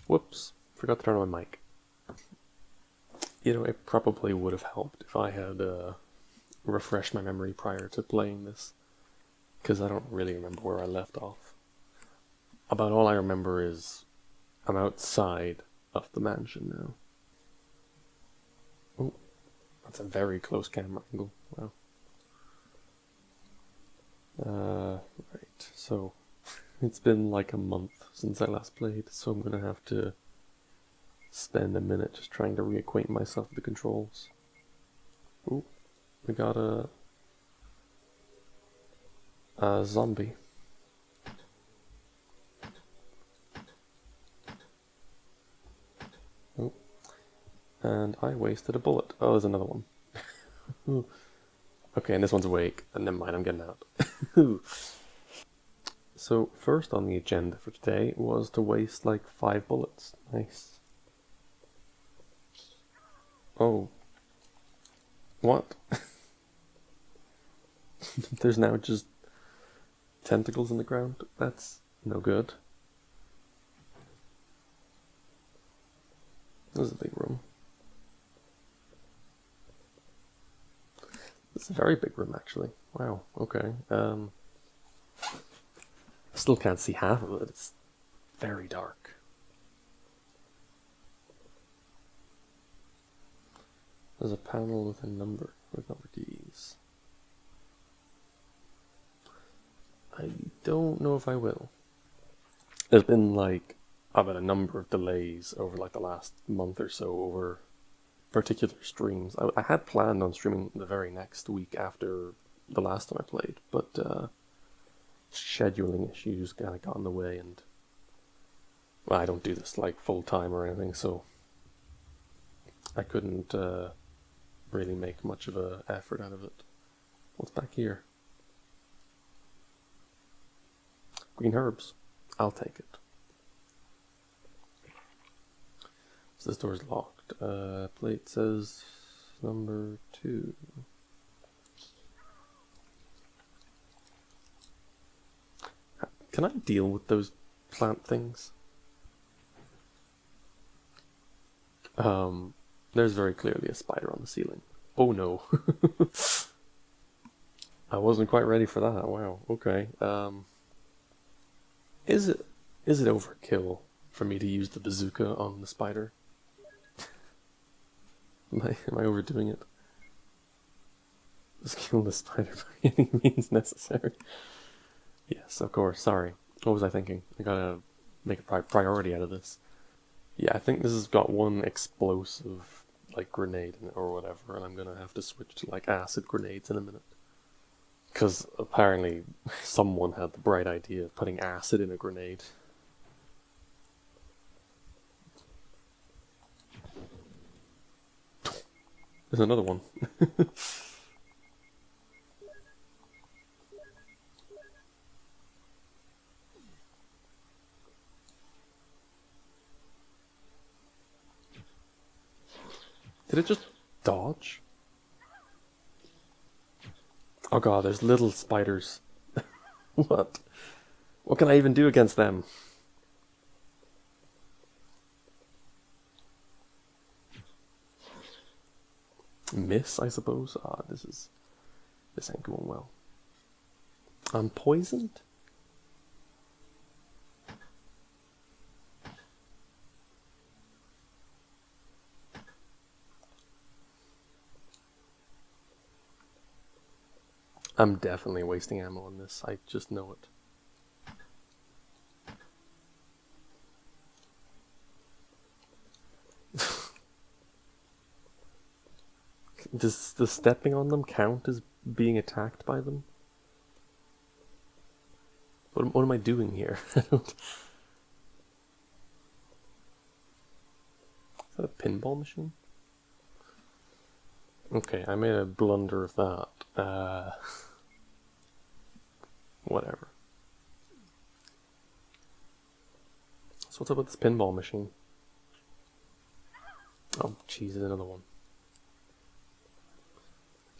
Whoops, forgot to turn on my mic. You know, it probably would have helped if I had refreshed my memory prior to playing this, because I don't really remember where I left off. About all I remember is I'm outside of the mansion now. Oh, that's a very close camera angle. Wow. Right, so it's been like a month since I last played, so I'm gonna have to spend a minute just trying to reacquaint myself with the controls. Ooh, we got a zombie. Oh, and I wasted a bullet. Oh, there's another one. Okay, and this one's awake. And never mind, I'm getting out. So, first on the agenda for today was to waste like 5 bullets. Nice. Oh. What? There's now just tentacles in the ground? That's no good. This is a big room. This is a very big room, actually. Wow, okay. I still can't see half of it. It's very dark. There's a panel with a number, with number keys. I don't know if I will. There's been like about a number of delays over like the last month or so over particular streams. I had planned on streaming the very next week after the last time I played, but scheduling issues kind of got in the way, and well, I don't do this like full time or anything, so I couldn't really make much of an effort out of it. What's back here? Green herbs. I'll take it. So this door's locked. Plate says number 2. Can I deal with those plant things? There's very clearly a spider on the ceiling. Oh no. I wasn't quite ready for that. Wow, okay. Is it overkill for me to use the bazooka on the spider? Am I overdoing it? Just kill the spider by any means necessary. Yes, of course, sorry. What was I thinking? I gotta make a priority out of this. Yeah, I think this has got one explosive, like, grenade in it or whatever, and I'm gonna have to switch to, like, acid grenades in a minute. Because apparently someone had the bright idea of putting acid in a grenade. There's another one. Did it just dodge? Oh god, there's little spiders. What? What can I even do against them? Miss, I suppose? Ah, this ain't going well. I'm poisoned? I'm definitely wasting ammo on this, I just know it. Does the stepping on them count as being attacked by them? What am I doing here? Is that a pinball machine? Okay, I made a blunder of that. Whatever. So what's up with this pinball machine? Oh, jeez, there's another one.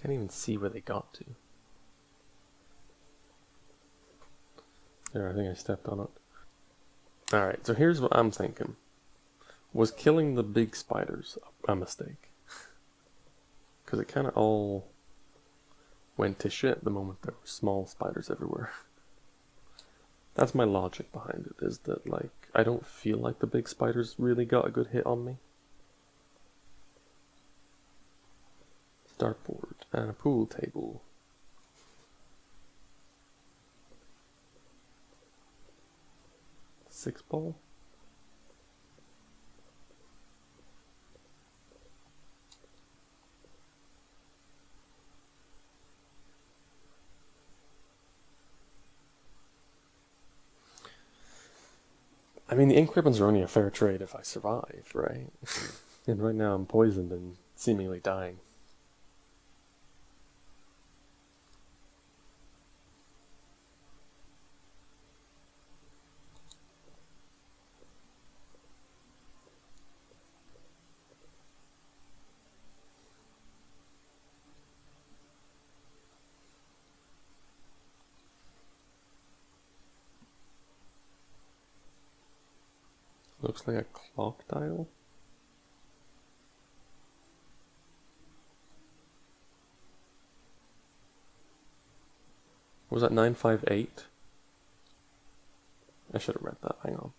Can't even see where they got to. There, I think I stepped on it. Alright, so here's what I'm thinking. Was killing the big spiders a mistake? Because it kind of all went to shit the moment there were small spiders everywhere. That's my logic behind it, is that, like, I don't feel like the big spiders really got a good hit on me. Dartboard and a pool table. Six ball? I mean, the ink ribbons are only a fair trade if I survive, right? And right now I'm poisoned and seemingly dying. Looks like a clock dial. Was that 958? I should have read that, hang on.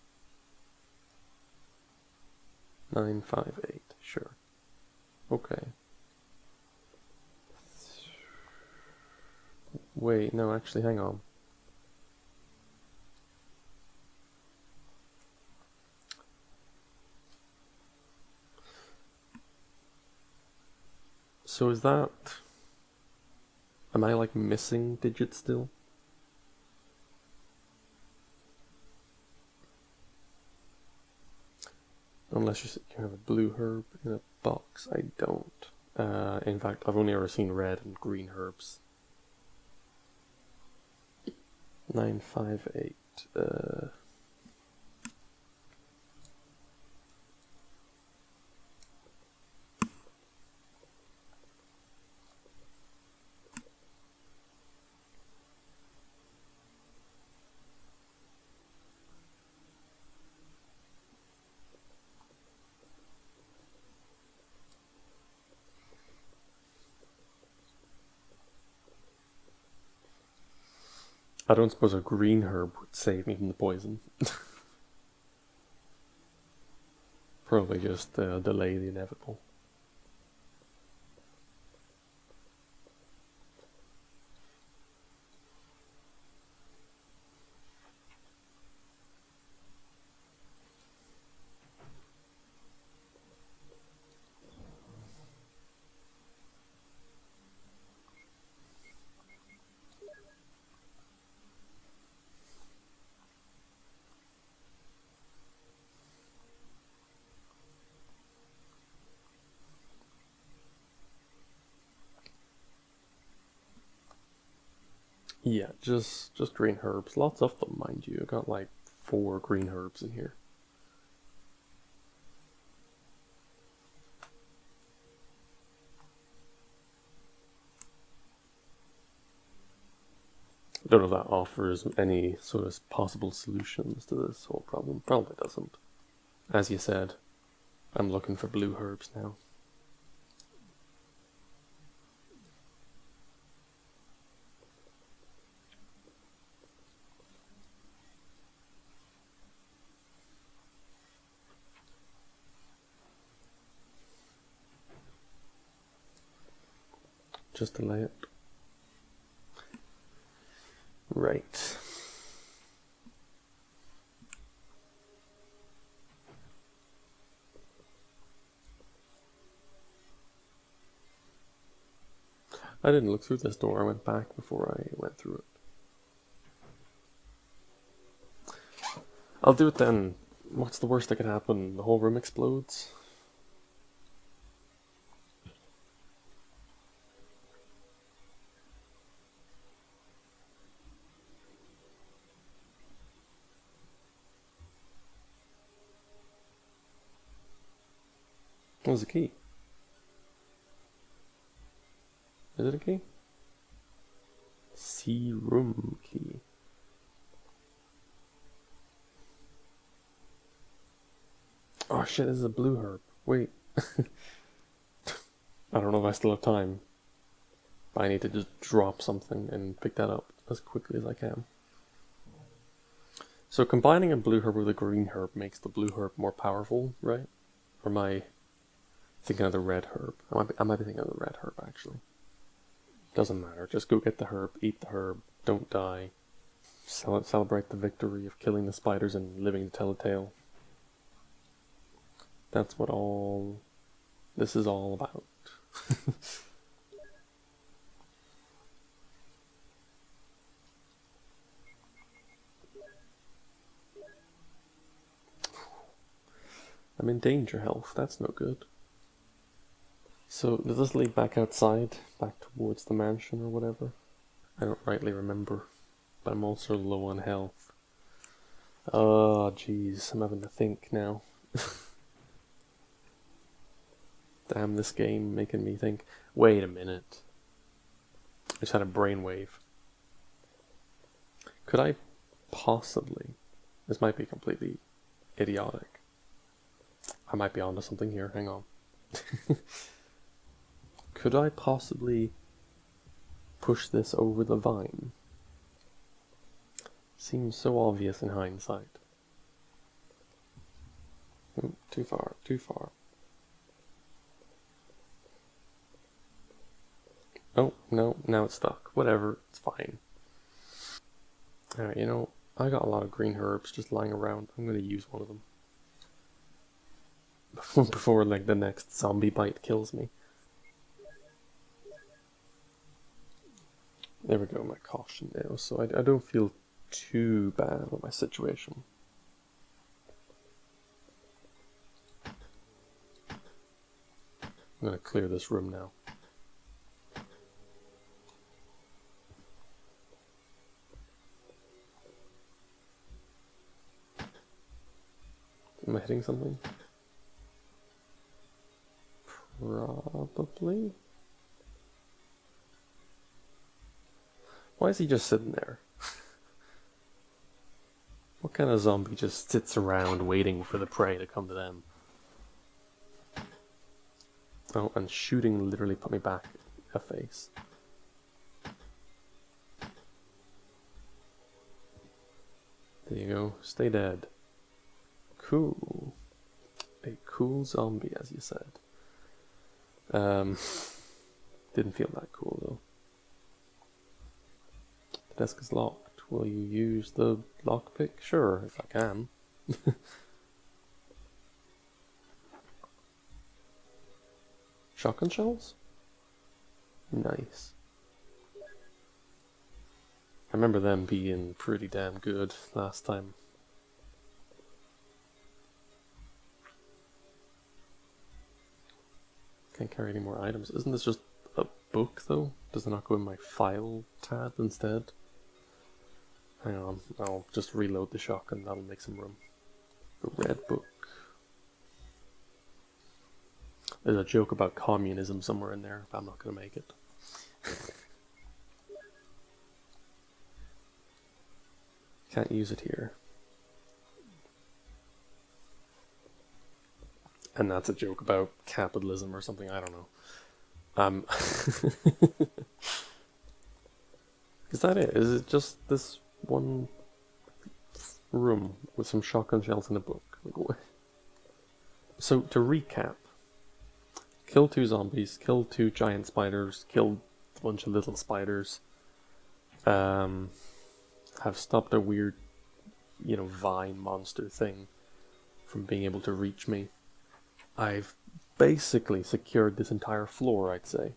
958, sure. Okay. Wait, no, actually, hang on. So is that... Am I, like, missing digits still? Unless you have a blue herb in a box. I don't. In fact, I've only ever seen red and green herbs. 958. I don't suppose a green herb would save me from the poison. Probably just delay the inevitable. Yeah, just green herbs. Lots of them, mind you. I got like 4 green herbs in here. I don't know if that offers any sort of possible solutions to this whole problem. Probably doesn't. As you said, I'm looking for blue herbs now. Just delay it. Right. I didn't look through this door. I went back before I went through it. I'll do it then. What's the worst that could happen? The whole room explodes? What was the key? Is it a key? C room key. Oh shit, this is a blue herb. Wait. I don't know if I still have time. But I need to just drop something and pick that up as quickly as I can. So combining a blue herb with a green herb makes the blue herb more powerful, right? Or am I thinking of the red herb? I might be thinking of the red herb, actually. Doesn't matter. Just go get the herb, eat the herb, don't die. Celebrate the victory of killing the spiders and living to tell a tale. That's what all this is all about. I'm in danger health, that's no good. So, does this lead back outside? Back towards the mansion or whatever? I don't rightly remember. But I'm also low on health. Oh, jeez, I'm having to think now. Damn this game making me think. Wait a minute. I just had a brainwave. Could I possibly... This might be completely idiotic. I might be onto something here, hang on. Could I possibly push this over the vine? Seems so obvious in hindsight. Ooh, too far, too far. Oh, no, now it's stuck. Whatever, it's fine. Alright, you know, I got a lot of green herbs just lying around. I'm gonna use one of them. Before, like, the next zombie bite kills me. There we go, my caution now. So I don't feel too bad about my situation. I'm gonna clear this room now. Am I hitting something? Probably. Why is he just sitting there? What kind of zombie just sits around waiting for the prey to come to them? Oh, and shooting literally put me back a face. There you go. Stay dead. Cool. A cool zombie, as you said. Didn't feel that cool, though. The desk is locked. Will you use the lockpick? Sure, if I can. Shotgun shells? Nice. I remember them being pretty damn good last time. Can't carry any more items. Isn't this just a book, though? Does it not go in my file tab instead? Hang on, I'll just reload the shotgun, that'll make some room. The red book. There's a joke about communism somewhere in there, but I'm not going to make it. Can't use it here. And that's a joke about capitalism or something, I don't know. Is that it? Is it just this one room with some shotgun shells and a book? Like, what? So, to recap. Kill 2 zombies, kill 2 giant spiders, killed a bunch of little spiders. Have stopped a weird, vine monster thing from being able to reach me. I've basically secured this entire floor, I'd say.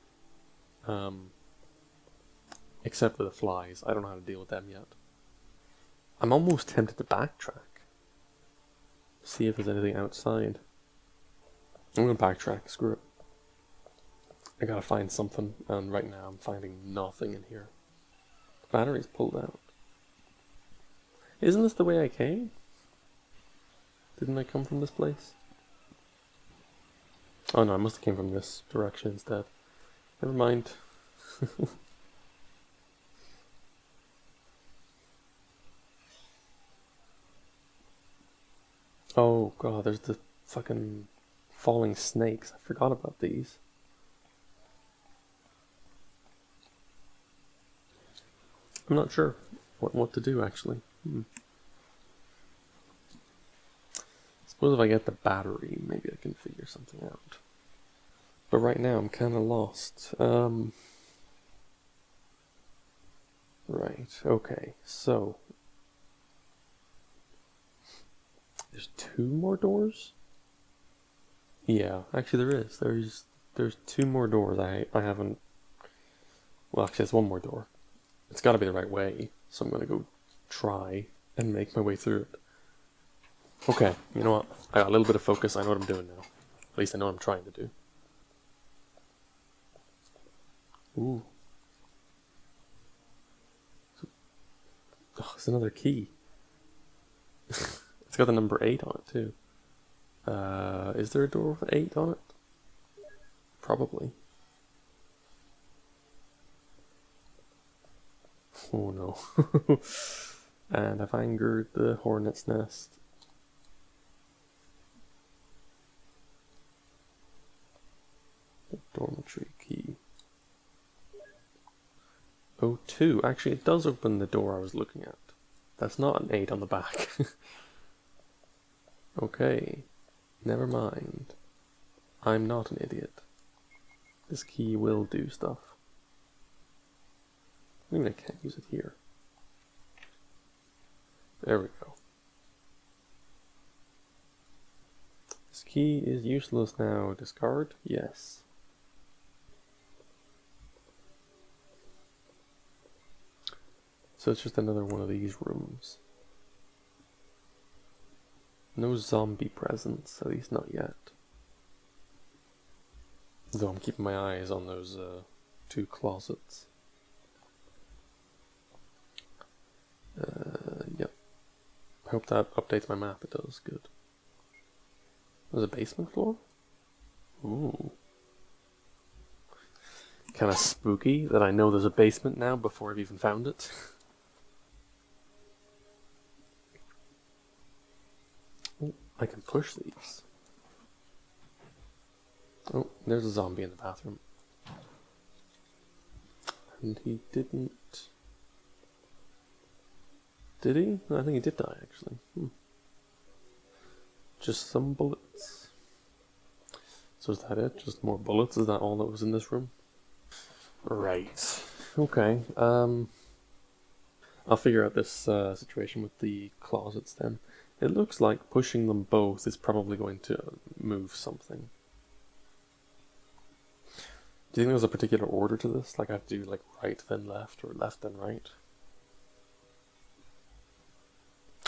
Except for the flies. I don't know how to deal with them yet. I'm almost tempted to backtrack. See if there's anything outside. I'm gonna backtrack, screw it. I gotta find something, and right now I'm finding nothing in here. The battery's pulled out. Isn't this the way I came? Didn't I come from this place? Oh no, I must have came from this direction instead. Never mind. Oh god, there's the fucking falling snakes. I forgot about these. I'm not sure what to do, actually. Suppose if I get the battery, maybe I can figure something out. But right now, I'm kind of lost. Right, okay, so... There's 2 more doors? Yeah, actually there is. There's 2 more doors I haven't... Well, actually, it's 1 more door. It's gotta be the right way, so I'm gonna go try and make my way through it. Okay, you know what? I got a little bit of focus, I know what I'm doing now. At least I know what I'm trying to do. Ooh. Oh, it's another key. It's got the number 8 on it too. Is there a door with 8 on it? Probably. Oh no. And I've angered the hornet's nest. The dormitory key. Oh, 2. Actually, it does open the door I was looking at. That's not an 8 on the back. Okay. Never mind. I'm not an idiot. This key will do stuff. I mean, I can't use it here. There we go. This key is useless now. Discard? Yes. So it's just another one of these rooms. No zombie presence, at least not yet. Though I'm keeping my eyes on those 2 closets. Yep. I hope that updates my map. It does. Good. There's a basement floor? Ooh. Kind of spooky that I know there's a basement now before I've even found it. Oh, I can push these. Oh, there's a zombie in the bathroom. And he didn't... Did he? I think he did die, actually. Just some bullets. So is that it? Just more bullets? Is that all that was in this room? Right. Okay. I'll figure out this situation with the closets then. It looks like pushing them both is probably going to move something. Do you think there's a particular order to this? Like I have to do like right then left or left then right?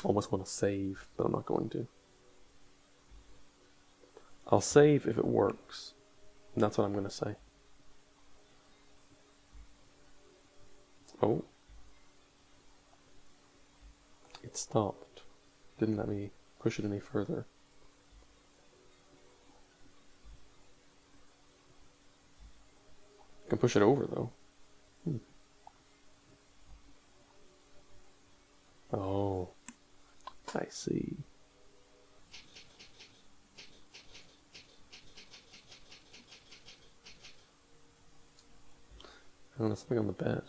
Almost want to save, but I'm not going to. I'll save if it works. And that's what I'm going to say. Oh. It stopped. Didn't let me push it any further. I can push it over though. Oh. I see. Oh, there's something on the bed.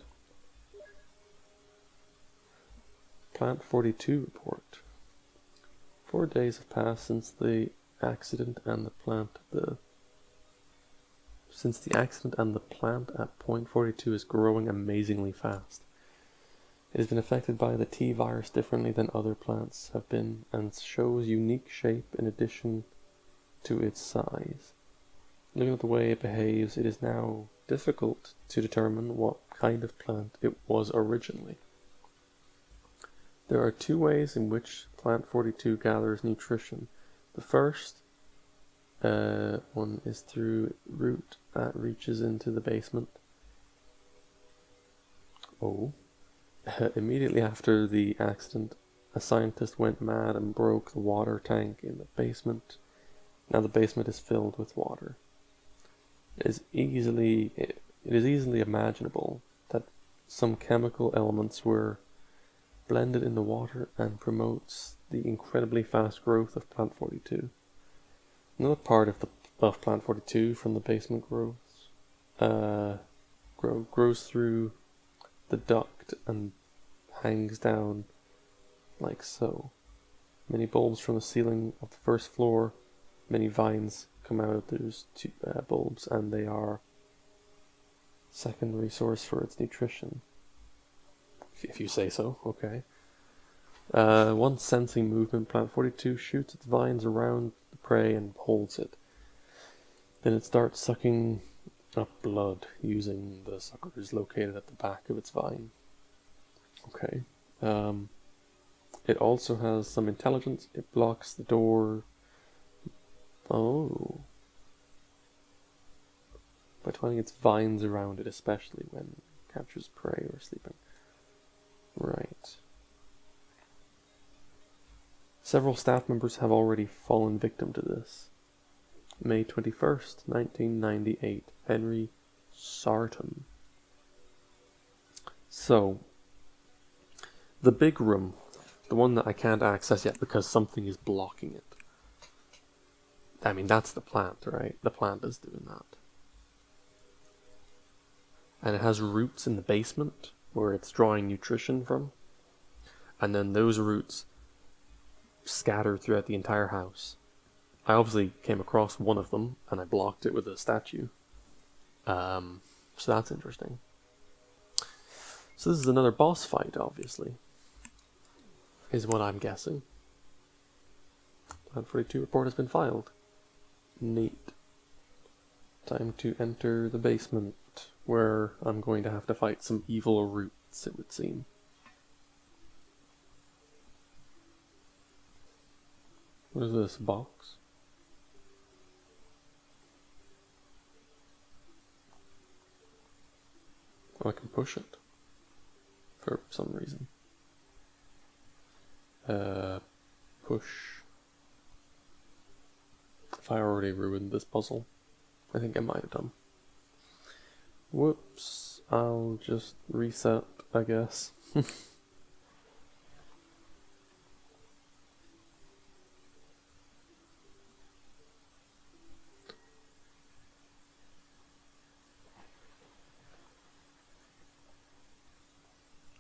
Plant 42 report. 4 days have passed since the accident and the plant at point 42 is growing amazingly fast. It has been affected by the T virus differently than other plants have been and shows unique shape in addition to its size. Looking at the way it behaves, it is now difficult to determine what kind of plant it was originally. There are 2 ways in which plant 42 gathers nutrition. The first one is through root that reaches into the basement. Oh. Immediately after the accident, a scientist went mad and broke the water tank in the basement. Now the basement is filled with water. It is easily imaginable that some chemical elements were blended in the water and promotes the incredibly fast growth of plant 42. Another part of Plant 42 from the basement grows through the duct and hangs down like so. Many bulbs from the ceiling of the first floor. Many vines come out of those two bulbs, and they are secondary source for its nutrition. If you say so, okay. Once sensing movement, Plant 42 shoots its vines around the prey and holds it. Then it starts sucking up blood using the suckers located at the back of its vine. Okay. It also has some intelligence. It blocks the door. Oh. By twining its vines around it, especially when it captures prey or sleeping. Right. Several staff members have already fallen victim to this. May 21st, 1998. Henry Sarton. So, the big room, the one that I can't access yet because something is blocking it. I mean, that's the plant, right? The plant is doing that. And it has roots in the basement where it's drawing nutrition from. And then those roots scattered throughout the entire house. I obviously came across one of them and I blocked it with a statue. So that's interesting. So this is another boss fight, obviously, is what I'm guessing. Plant 42 report has been filed. Neat. Time to enter the basement, where I'm going to have to fight some evil roots, it would seem. What is this, box? Oh, I can push it. For some reason. Push. If I already ruined this puzzle, I think I might have done. Whoops. I'll just reset, I guess.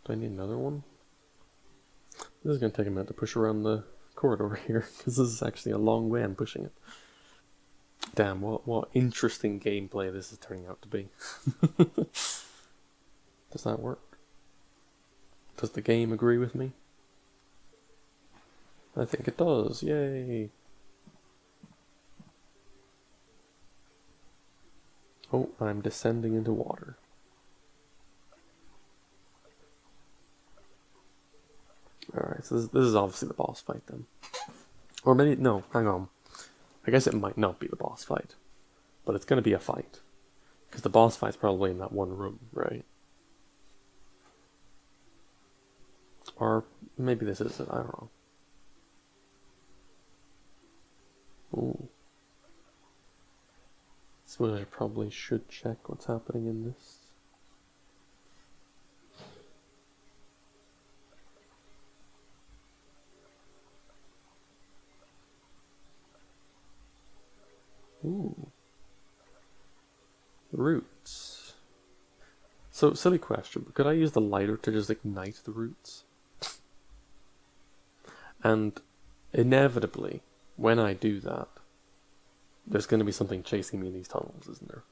Do I need another one? This is going to take a minute to push around the corridor here, because this is actually a long way I'm pushing it. Damn, what interesting gameplay this is turning out to be. Does that work? Does the game agree with me? I think it does, yay! Oh, I'm descending into water. Alright, so this is obviously the boss fight then. Or maybe, no, hang on. I guess it might not be the boss fight. But it's going to be a fight. Because the boss fight's probably in that one room, right? Or maybe this is it, I don't know. Ooh. Suppose I probably should check what's happening in this. Ooh. Roots. So, silly question, but could I use the lighter to just ignite the roots? And inevitably, when I do that, there's going to be something chasing me in these tunnels, isn't there?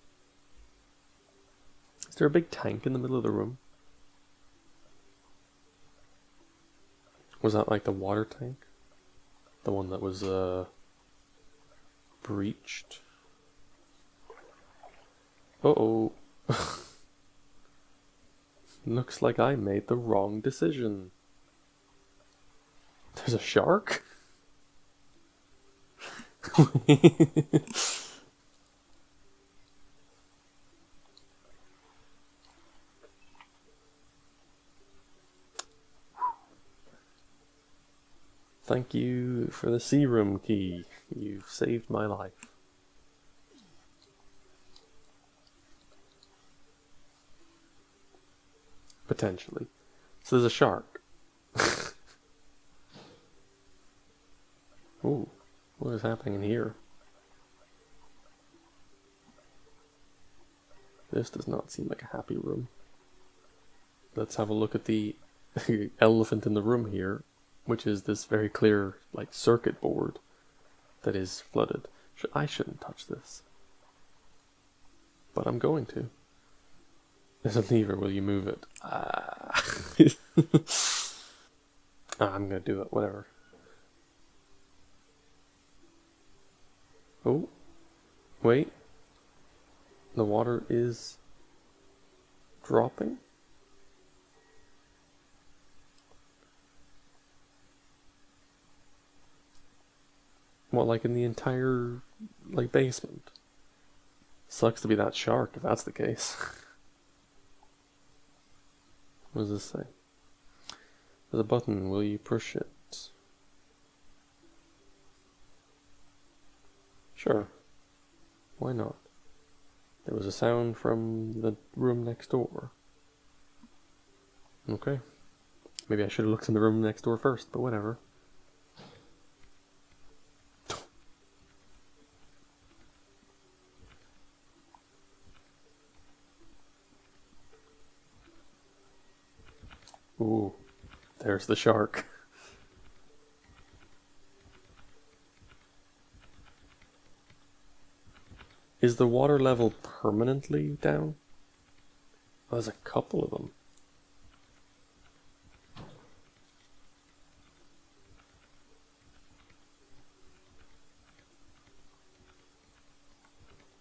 Is there a big tank in the middle of the room? Was that like the water tank? The one that was, breached? Uh-oh. Looks like I made the wrong decision. There's a shark? Thank you for the serum key. You've saved my life. Potentially. So there's a shark. Ooh, what is happening in here? This does not seem like a happy room. Let's have a look at the elephant in the room here, which is this very clear, like, circuit board that is flooded. I shouldn't touch this, but I'm going to. There's a lever. Will you move it? I'm gonna do it. Whatever. Oh, wait. The water is dropping. What, like in the entire, like, basement? Sucks to be that shark if that's the case. What does this say? There's a button. Will you push it? Sure. Why not? There was a sound from the room next door. Okay. Maybe I should have looked in the room next door first, but whatever. Ooh, there's the shark. Is the water level permanently down? Oh, there's a couple of them.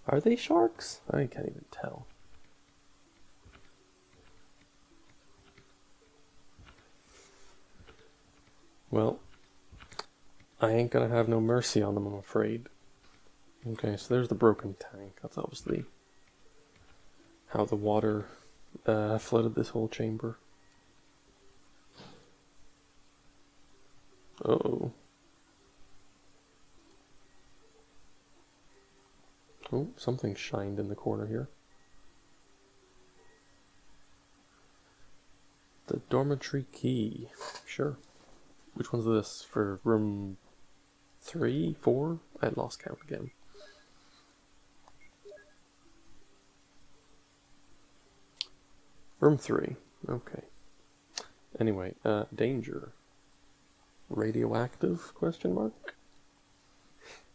Are they sharks? I can't even tell. Well, I ain't gonna have no mercy on them, I'm afraid. Okay, so there's the broken tank. That's obviously how the water flooded this whole chamber. Uh-oh. Oh, something shined in the corner here. The dormitory key. Sure. Which one's this? For room 3, 4? I lost count again. Room 3. Okay. Anyway, danger. Radioactive? Question mark?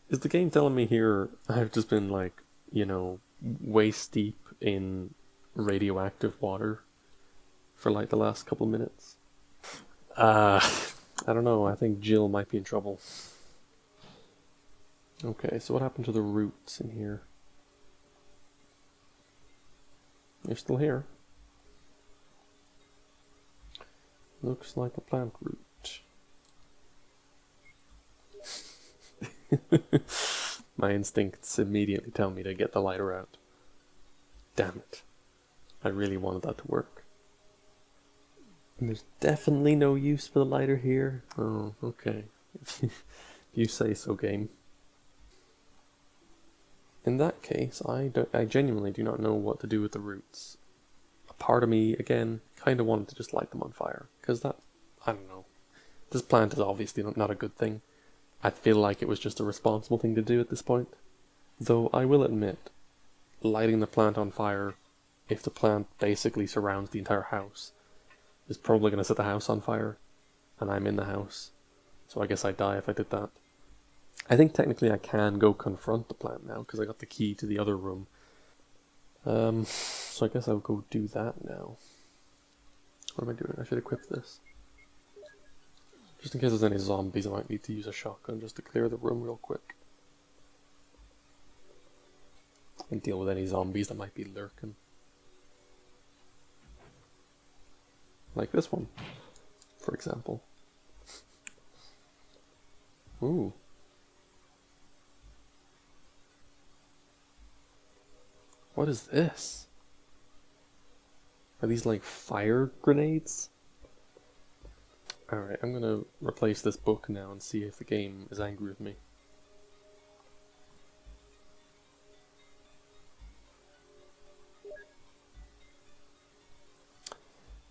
Is the game telling me here I've just been, like, you know, waist deep in radioactive water for like the last couple minutes? I don't know, I think Jill might be in trouble. Okay, so what happened to the roots in here? You're still here. Looks like a plant root. My instincts immediately tell me to get the lighter out. Damn it. I really wanted that to work. And there's definitely no use for the lighter here. Oh, okay. You say so, game. In that case, I genuinely do not know what to do with the roots. A part of me, again, kind of wanted to just light them on fire. Because that, I don't know. This plant is obviously not a good thing. I feel like it was just a responsible thing to do at this point. Though I will admit, lighting the plant on fire, if the plant basically surrounds the entire house, is probably going to set the house on fire. And I'm in the house. So I guess I'd die if I did that. I think technically I can go confront the plant now, because I got the key to the other room. So I guess I'll go do that now. What am I doing? I should equip this. Just in case there's any zombies, I might need to use a shotgun just to clear the room real quick. And deal with any zombies that might be lurking. Like this one, for example. Ooh. What is this? Are these like fire grenades? Alright, I'm gonna replace this book now and see if the game is angry with me.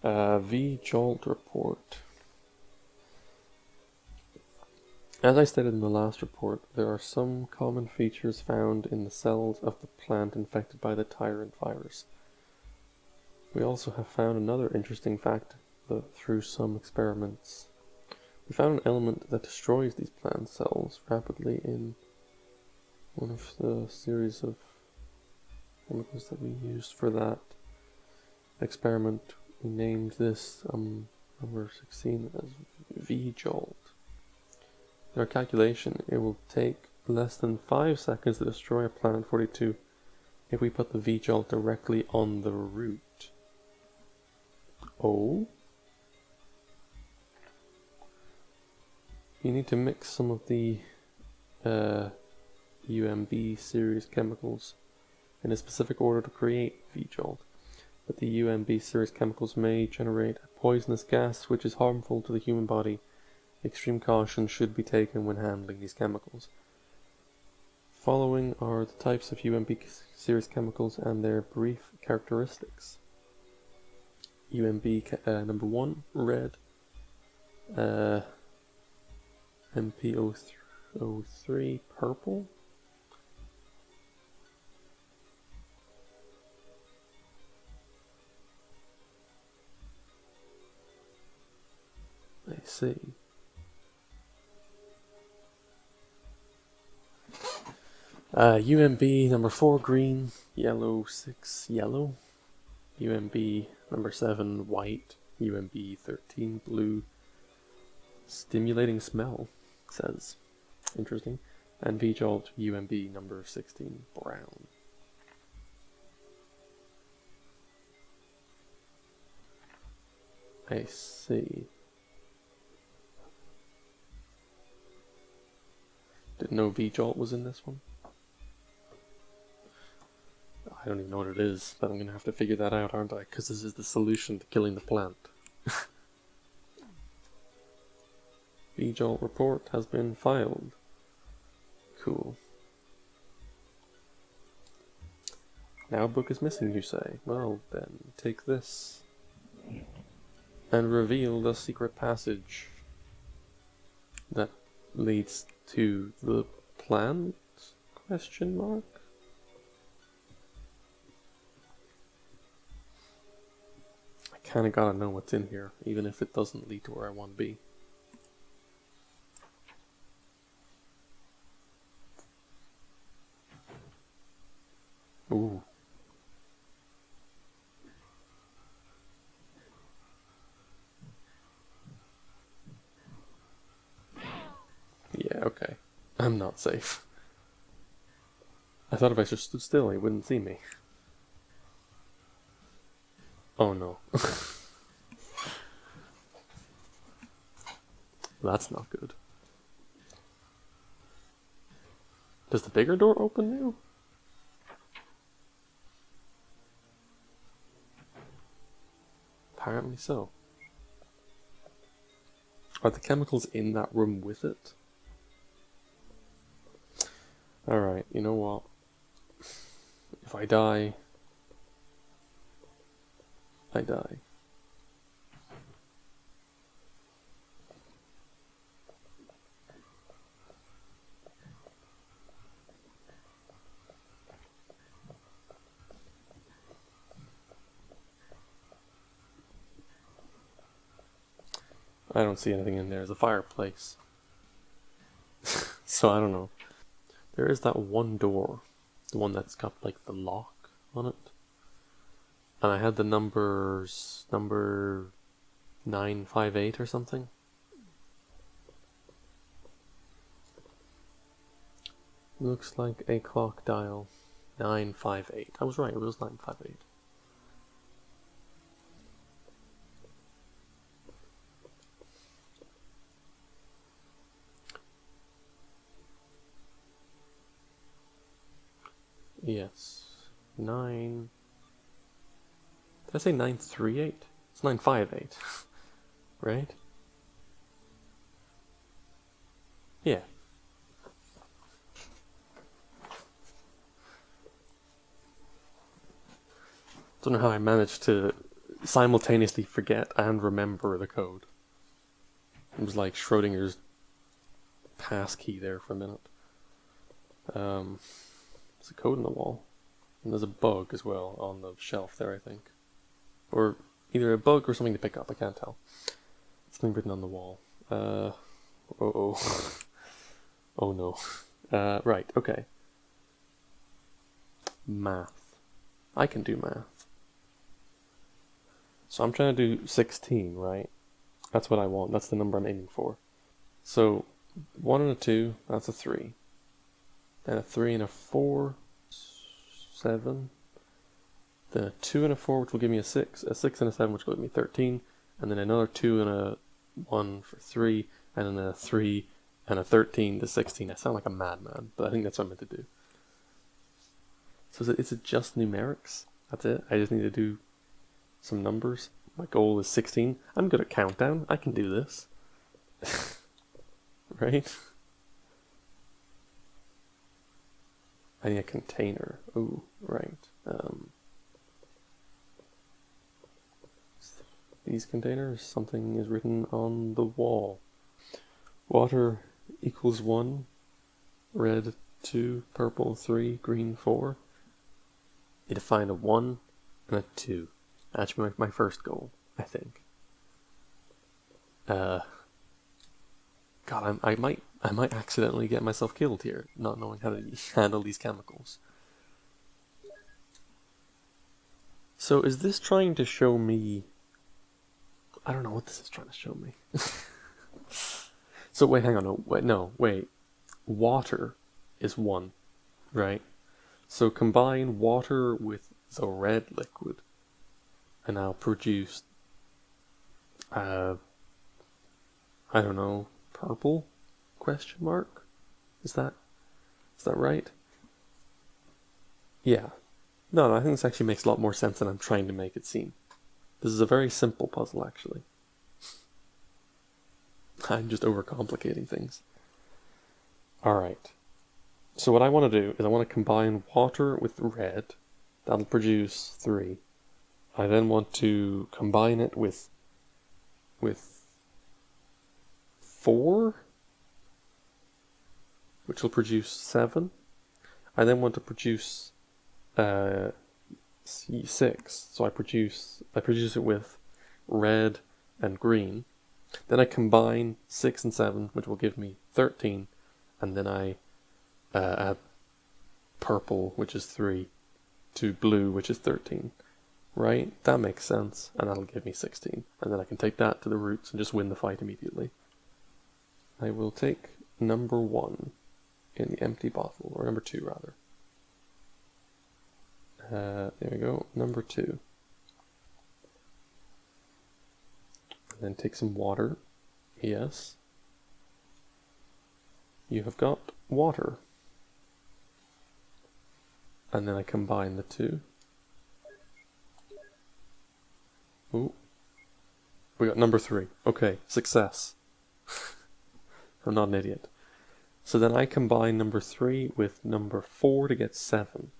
V Jolt report. As I stated in the last report, there are some common features found in the cells of the plant infected by the tyrant virus. We also have found another interesting fact through some experiments. We found an element that destroys these plant cells rapidly in one of the series of chemicals that we used for that experiment. We named this number 16 as V-Jolt. In our calculation, it will take less than 5 seconds to destroy a planet 42 if we put the V-Jolt directly on the root. Oh? You need to mix some of the UMB series chemicals in a specific order to create V-Jolt. But the UMB series chemicals may generate a poisonous gas which is harmful to the human body. Extreme caution should be taken when handling these chemicals. Following are the types of UMB series chemicals and their brief characteristics. UMB number 1, red. MP03, purple. I see. UMB number 4, green. Yellow 6, yellow. UMB number 7, white. UMB 13, blue. Stimulating smell, says. Interesting. And V-Jolt UMB number 16, brown. I see. Didn't know V-Jolt was in this one. I don't even know what it is, but I'm going to have to figure that out, aren't I? Because this is the solution to killing the plant. V-Jolt report has been filed. Cool. Now a book is missing, you say? Well then, take this and reveal the secret passage that leads to the plant? Question mark? I kinda gotta know what's in here, even if it doesn't lead to where I want to be. Ooh. Yeah, okay. I'm not safe. I thought if I just stood still, he wouldn't see me. Oh no. That's not good. Does the bigger door open now? Apparently so. Are the chemicals in that room with it? Alright, you know what? If I die, I die. I don't see anything in there. There's a fireplace. So I don't know. There is that one door. The one that's got like the lock on it. And I had the numbers, number 958 or something. Looks like a clock dial. 958. I was right, it was 958. Yes. 9... Did I say 938? It's 958. Right? Yeah. Don't know how I managed to simultaneously forget and remember the code. It was like Schrodinger's pass key there for a minute. There's a code on the wall. And there's a bug as well on the shelf there, I think. Or either a bug or something to pick up, I can't tell. Something written on the wall. Oh no. Right, okay. Math. I can do math. So I'm trying to do 16, right? That's what I want. That's the number I'm aiming for. So 1 and a 2, that's a 3. Then a 3 and a 4, 7. Then a 2 and a 4, which will give me a 6. A 6 and a 7, which will give me 13. And then another 2 and a 1 for 3. And then a 3 and a 13 to 16. I sound like a madman, but I think that's what I'm meant to do. So is it just numerics? That's it? I just need to do some numbers? My goal is 16. I'm good at countdown. I can do this. Right? I need a container. Ooh, right. These containers, something is written on the wall. Water equals 1, red 2, purple 3, green 4. Need to find a 1 and a 2. That should be my first goal, I think. God, I might accidentally get myself killed here, not knowing how to handle these chemicals. So is this trying to show me... I don't know what this is trying to show me. So wait, hang on, wait. Water is 1, right? So combine water with the red liquid, and I'll produce, I don't know, purple? Question mark? Is that right? Yeah. No, I think this actually makes a lot more sense than I'm trying to make it seem. This is a very simple puzzle, actually. I'm just overcomplicating things. Alright. So what I want to do is I want to combine water with red. That'll produce 3. I then want to combine it with 4, which will produce 7. I then want to produce 6. So I produce it with red and green. Then I combine 6 and 7, which will give me 13, and then I add purple, which is 3, to blue, which is 13. Right? That makes sense, and that'll give me 16. And then I can take that to the roots and just win the fight immediately. I will take number 1 in the empty bottle, or number 2 rather. There we go, number 2. And then take some water. Yes. You have got water. And then I combine the 2. Ooh. We got number 3. Okay, success. I'm not an idiot. So then I combine number 3 with number 4 to get 7.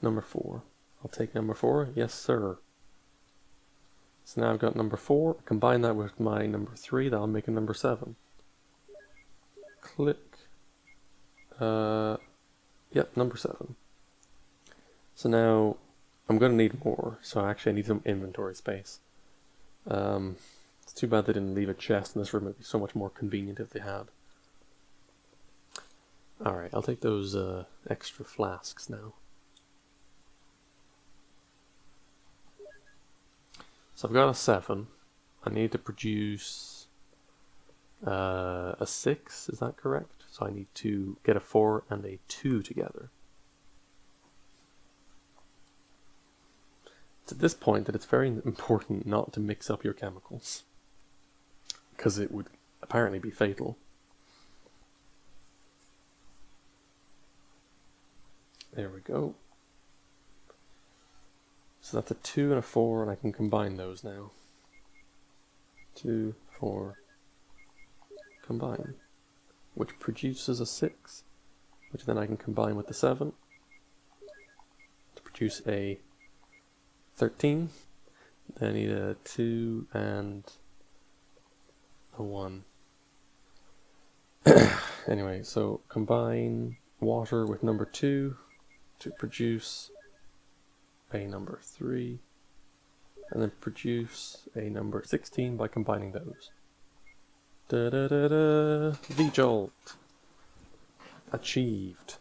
Number 4. I'll take number 4. Yes, sir. So now I've got number 4. Combine that with my number 3. That'll make a number 7. Click. Yep, number 7. So now I'm going to need more. So actually I need some inventory space. It's too bad they didn't leave a chest in this room. It would be so much more convenient if they had. Alright, I'll take those extra flasks now. So I've got a 7. I need to produce a 6, is that correct? So I need to get a 4 and a 2 together. It's at this point that it's very important not to mix up your chemicals, because it would apparently be fatal. There we go. So that's a 2 and a 4, and I can combine those now. 2, 4, combine. Which produces a 6, which then I can combine with the 7 to produce a 13. Then I need a 2 and a 1. Anyway, so combine water with number 2 to produce a number 3, and then produce a number 16 by combining those. Da da da da! V-jolt! Achieved.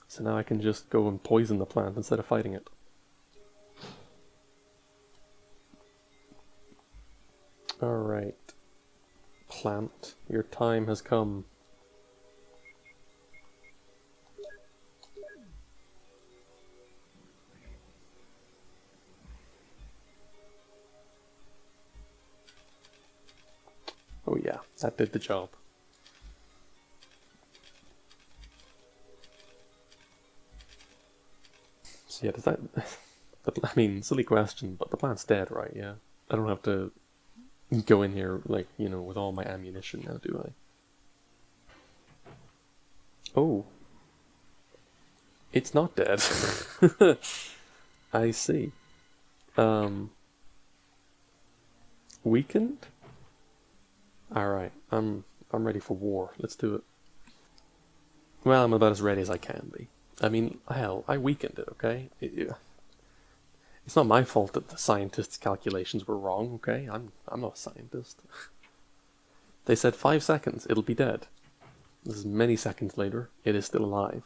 So now I can just go and poison the plant instead of fighting it. Alright. Plant, your time has come. Oh yeah, that did the job. So yeah, does that... I mean, silly question, but the plant's dead, right? Yeah. I don't have to go in here, like, you know, with all my ammunition now, do I? Oh. It's not dead. I see. Weakened? Alright, I'm ready for war. Let's do it. Well, I'm about as ready as I can be. I mean, hell, I weakened it, okay? It's not my fault that the scientists' calculations were wrong, okay? I'm not a scientist. They said 5 seconds, it'll be dead. This is many seconds later, it is still alive.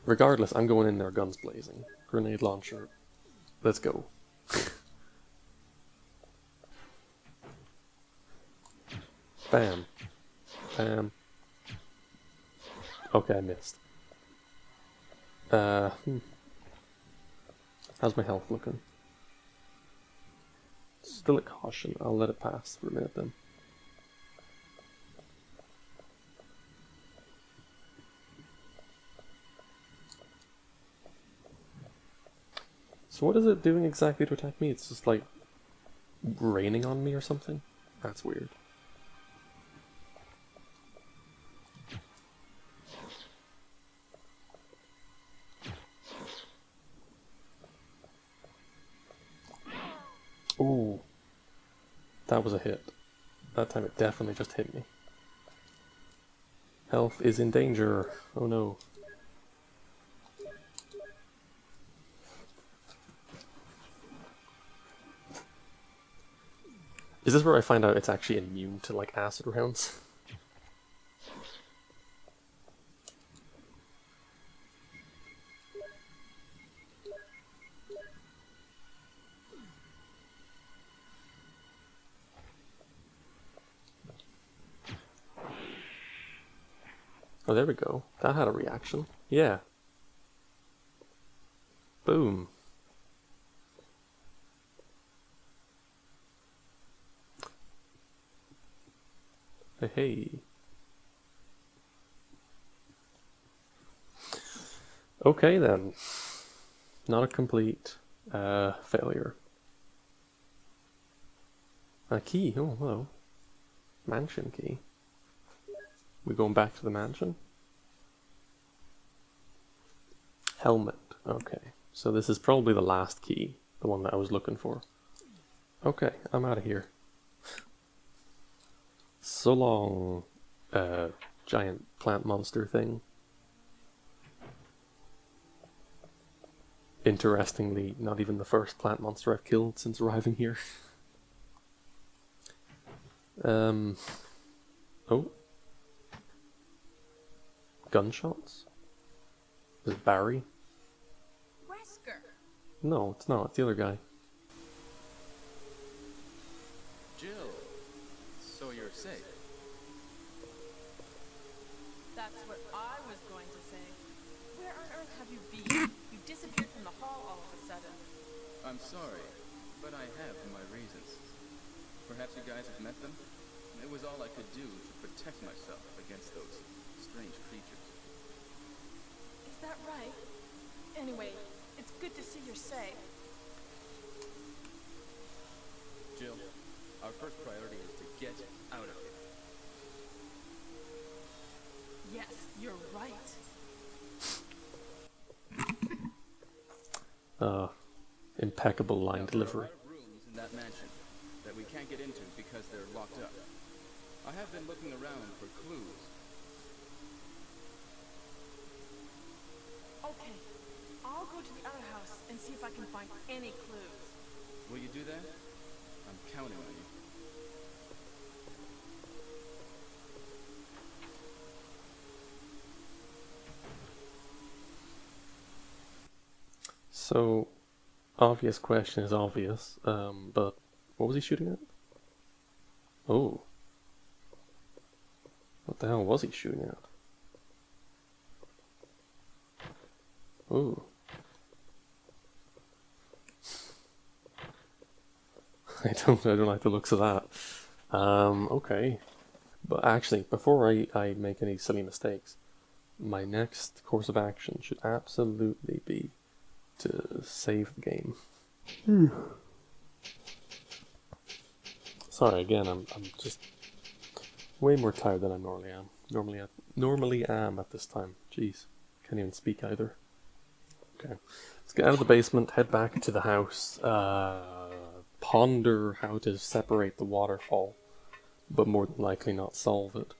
Regardless, I'm going in there guns blazing. Grenade launcher. Let's go. Bam. Bam. Okay, I missed. How's my health looking? Still at caution. I'll let it pass for a minute then. So what is it doing exactly to attack me? It's just like raining on me or something? That's weird. Ooh. That was a hit. That time it definitely just hit me. Health is in danger. Oh no. Is this where I find out it's actually immune to, like, acid rounds? Oh, there we go. That had a reaction. Yeah. Boom. Hey. Okay then. Not a complete failure. A key. Oh, hello. Mansion key. We going back to the mansion? Helmet. Okay. So this is probably the last key. The one that I was looking for. Okay, I'm out of here. So long, giant plant monster thing. Interestingly, not even the first plant monster I've killed since arriving here. Oh. Gunshots? Is it Barry? Wesker. No, it's not. It's the other guy. Jill, so you're safe. That's what I was going to say. Where on earth have you been? You disappeared from the hall all of a sudden. I'm sorry, but I have my reasons. Perhaps you guys have met them? It was all I could do to protect myself against those strange creatures. Is that right? Anyway, it's good to see you're safe. Jill, our first priority is to get out of here. Yes, you're right. Impeccable line Now, delivery. there are rooms in that mansion that we can't get into because they're locked up. I have been looking around for clues. Okay, I'll go to the other house and see if I can find any clues. Will you do that? I'm counting on you. So, obvious question is obvious, but what was he shooting at? Oh. What the hell was he shooting at? Ooh. I don't like the looks of that. Okay. But actually, before I make any silly mistakes, my next course of action should absolutely be to save the game. Sorry, again, I'm just way more tired than I normally am. Normally am at this time. Jeez, can't even speak either. Okay, let's get out of the basement, head back to the house, ponder how to separate the waterfall, but more than likely not solve it.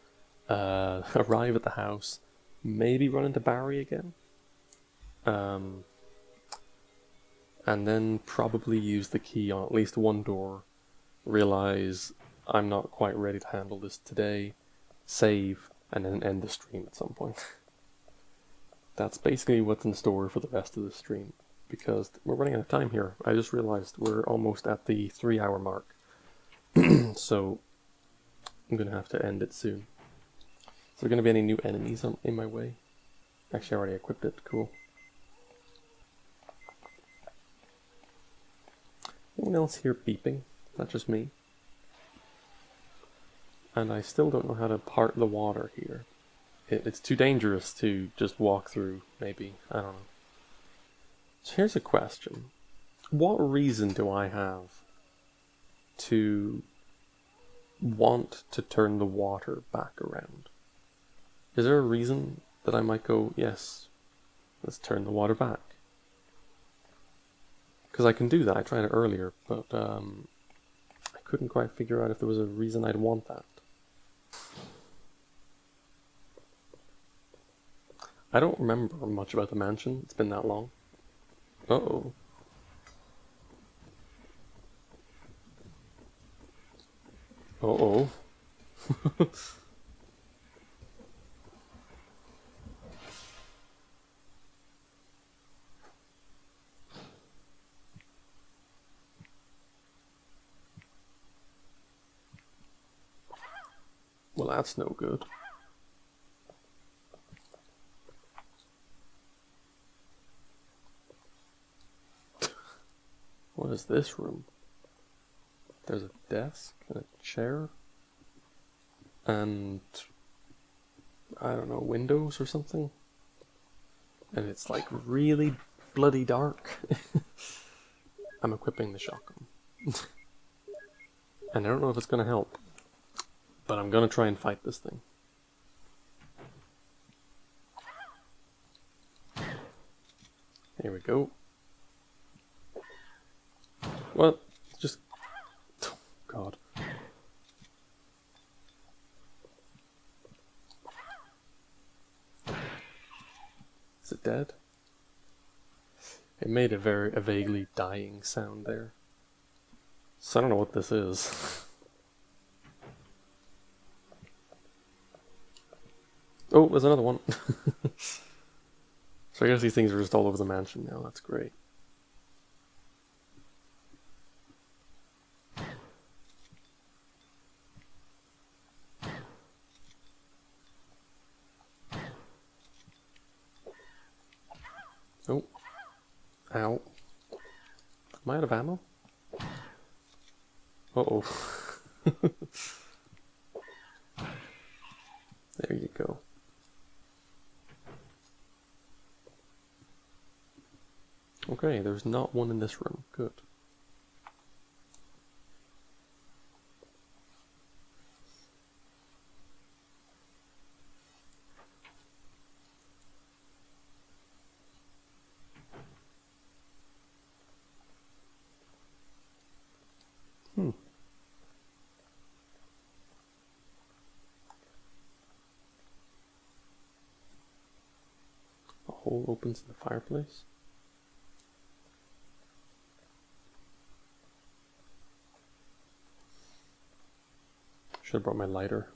Arrive at the house, maybe run into Barry again. And then probably use the key on at least one door, realize I'm not quite ready to handle this today, save, and then end the stream at some point. That's basically what's in store for the rest of the stream, because we're running out of time here. I just realized we're almost at the 3-hour mark, so I'm going to have to end it soon. Is there going to be any new enemies in my way? Actually, I already equipped it. Cool. Anyone else hear beeping? Not just me. And I still don't know how to part the water here. It's too dangerous to just walk through, maybe. I don't know. So here's a question. What reason do I have to want to turn the water back around? Is there a reason that I might go, yes, let's turn the water back? Because I can do that. I tried it earlier, but I couldn't quite figure out if there was a reason I'd want that. I don't remember much about the mansion. It's been that long. Uh-oh. Uh-oh. Well, that's no good. What is this room? There's a desk and a chair. And I don't know, windows or something. And it's like really bloody dark. I'm equipping the shotgun. And I don't know if it's going to help. But I'm going to try and fight this thing. Here we go. What? Just... Oh, God. Is it dead? It made a vaguely dying sound there. So I don't know what this is. Oh, there's another one. So I guess these things are just all over the mansion now. That's great. Oh. Ow. Am I out of ammo? Uh-oh. There you go. Okay, there's not one in this room. Good. hole opens in the fireplace. Should have brought my lighter.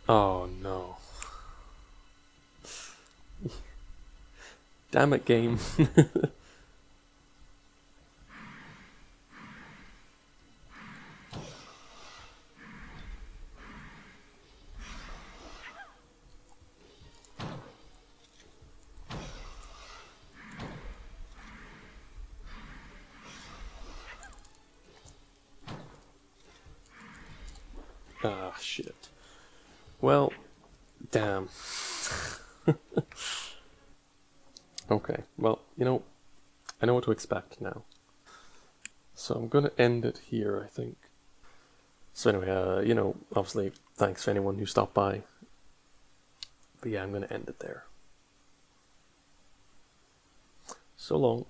Oh no. Damn it, game. Ah, shit. Well, damn. Okay, well, you know, I know what to expect now. So I'm gonna end it here, I think. So anyway, you know, obviously, thanks for anyone who stopped by. But yeah, I'm gonna end it there. So long.